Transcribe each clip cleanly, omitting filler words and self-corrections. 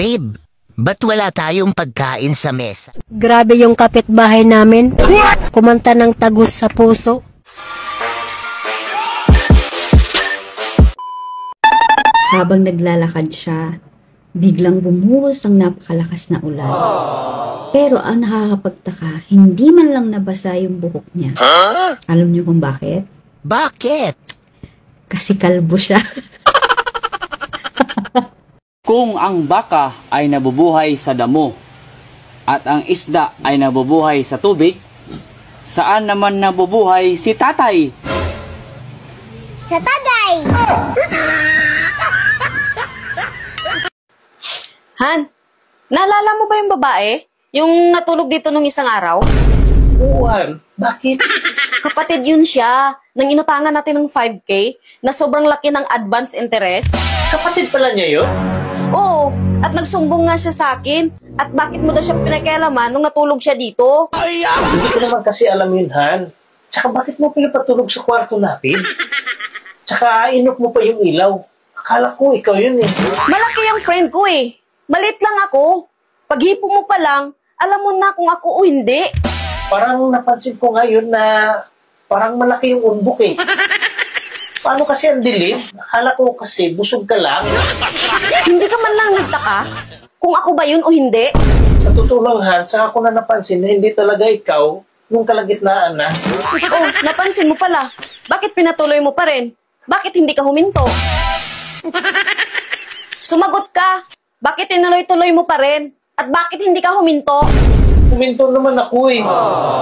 Babe, ba't wala tayong pagkain sa mesa? Grabe yung kapitbahay namin. Kumanta ng tagus sa puso. Habang naglalakad siya, biglang bumuhos ang napakalakas na ulan. Pero ang nakakapagtaka, hindi man lang nabasa yung buhok niya. Alam niyo kung bakit? Bakit? Kasi kalbo siya. Kung ang baka ay nabubuhay sa damo at ang isda ay nabubuhay sa tubig, saan naman nabubuhay si tatay? Sa tatay! Han, naalala mo ba yung babae? Yung natulog dito nung isang araw? Oo, Han. Bakit? Kapatid yun siya. Nang inutangan natin ng 5K na sobrang laki ng advance interest. Kapatid pala niya yun? Oo, at nagsumbong nga siya sa akin. At bakit mo daw siya pinakialaman nung natulog siya dito? Hindi ko naman kasi alam yun, Han. Tsaka bakit mo pinapatulog sa kwarto natin? Tsaka inok mo pa yung ilaw. Akala ko ikaw yun eh. Malaki ang friend ko eh. Malit lang ako. Paghipo mo pa lang, alam mo na kung ako o hindi. Parang napansin ko ngayon na parang malaki yung umbok eh. Paano kasi ang dilim? Akala ko kasi busog ka lang. Hindi ka man lang nagtaka kung ako ba yun o hindi. Sa totoo lang, Han, saka ko na napansin na hindi talaga ikaw yung kalagitnaan na. Oh, napansin mo pala. Bakit pinatuloy mo pa rin? Bakit hindi ka huminto? Sumagot ka. Bakit tinuloy-tuloy mo pa rin? At bakit hindi ka huminto? Huminto naman ako eh.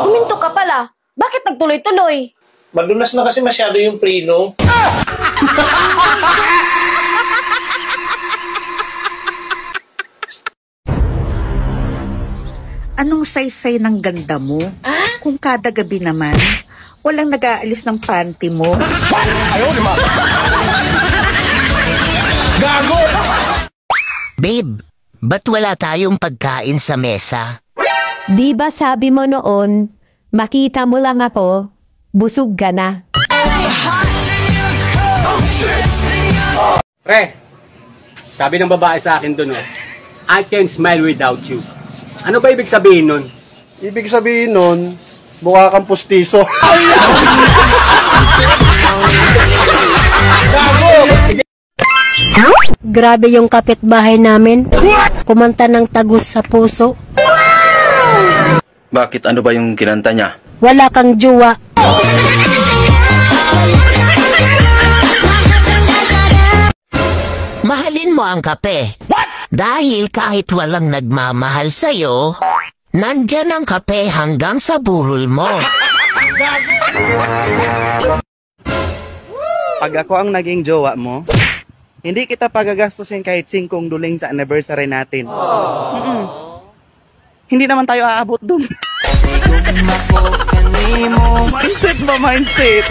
Huminto ka pala. Bakit nagtuloy-tuloy? Madulas na kasi masyado yung preno. Anong saysay ng ganda mo? Kung kada gabi naman, walang nag-aalis ng panty mo. Gago! Babe, ba't wala tayong pagkain sa mesa? Di ba sabi mo noon, makita mo lang ako, busog ka na. Pre, sabi ng babae sa akin doon, I can smile without you. Ano ba ibig sabihin nun? Ibig sabihin nun, mukha kang pustiso. Grabe yung kapitbahay namin. Kumanta ng tagus sa puso. Bakit? Ano ba yung kinanta niya? Wala kang jowa. Mahalin mo ang kape. Dahil kahit walang nagmamahal sa'yo, nandyan ang kape hanggang sa burol mo. Pag ako ang naging jowa mo, hindi kita pagagastusin kahit 5 duling sa anniversary natin. Hindi naman tayo aabot dun. Mindset ba, mindset?